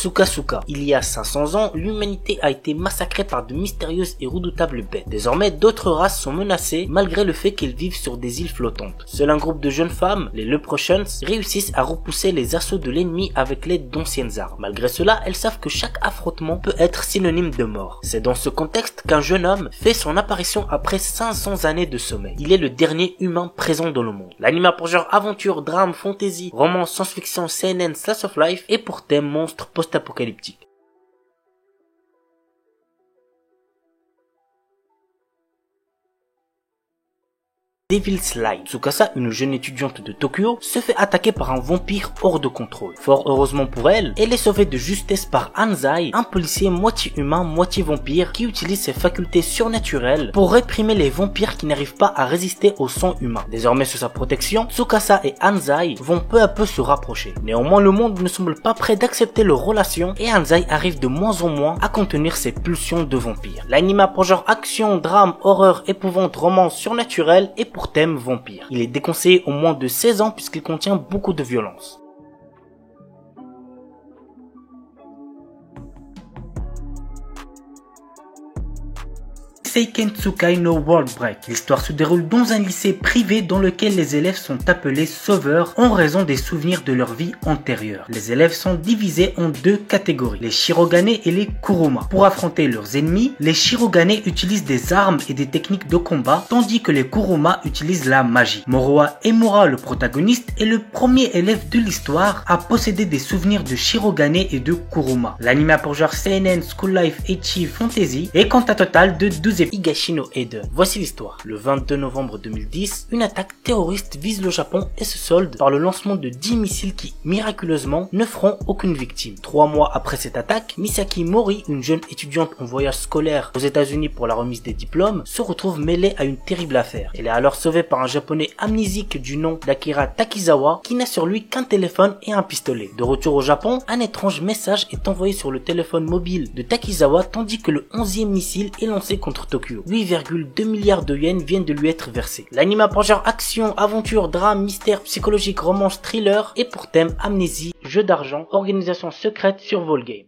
Sukasuka. Il y a 500 ans, l'humanité a été massacrée par de mystérieuses et redoutables bêtes. Désormais, d'autres races sont menacées malgré le fait qu'elles vivent sur des îles flottantes. Seul un groupe de jeunes femmes, les Leprechauns, réussissent à repousser les assauts de l'ennemi avec l'aide d'anciennes armes. Malgré cela, elles savent que chaque affrontement peut être synonyme de mort. C'est dans ce contexte qu'un jeune homme fait son apparition après 500 années de sommeil. Il est le dernier humain présent dans le monde. L'anime a pour genre aventure, drame, fantasy, roman, science-fiction, seinen, slice of life et pour thème monstre post-apocalyptique. Devil's Line. Tsukasa, une jeune étudiante de Tokyo, se fait attaquer par un vampire hors de contrôle. Fort heureusement pour elle, elle est sauvée de justesse par Anzai, un policier moitié humain, moitié vampire, qui utilise ses facultés surnaturelles pour réprimer les vampires qui n'arrivent pas à résister au sang humain. Désormais sous sa protection, Tsukasa et Anzai vont peu à peu se rapprocher. Néanmoins, le monde ne semble pas prêt d'accepter leur relation et Anzai arrive de moins en moins à contenir ses pulsions de vampire. L'anime a pour genre action, drame, horreur, épouvante, romance surnaturelle et pour thème vampire. Il est déconseillé au moins de 16 ans puisqu'il contient beaucoup de violence. Seikentsukai no World Break. L'histoire se déroule dans un lycée privé dans lequel les élèves sont appelés sauveurs en raison des souvenirs de leur vie antérieure. Les élèves sont divisés en deux catégories, les Shirogane et les Kuruma. Pour affronter leurs ennemis, les Shirogane utilisent des armes et des techniques de combat, tandis que les Kuruma utilisent la magie. Moroha Emura, le protagoniste, est le premier élève de l'histoire à posséder des souvenirs de Shirogane et de Kuruma. L'anime a pour genre seinen, school life, ecchi, fantasy et compte un total de 12 épisodes. Higashino Eden. Voici l'histoire. Le 22 novembre 2010, une attaque terroriste vise le Japon et se solde par le lancement de 10 missiles qui, miraculeusement, ne feront aucune victime. 3 mois après cette attaque, Misaki Mori, une jeune étudiante en voyage scolaire aux États-Unis pour la remise des diplômes, se retrouve mêlée à une terrible affaire. Elle est alors sauvée par un japonais amnésique du nom d'Akira Takizawa qui n'a sur lui qu'un téléphone et un pistolet. De retour au Japon, un étrange message est envoyé sur le téléphone mobile de Takizawa tandis que le 11e missile est lancé contre Tokyo. 8,2 milliards de yens viennent de lui être versés. L'anime a pour genre action, aventure, drame, mystère, psychologique, romance, thriller et pour thème amnésie, jeu d'argent, organisation secrète sur Volgame.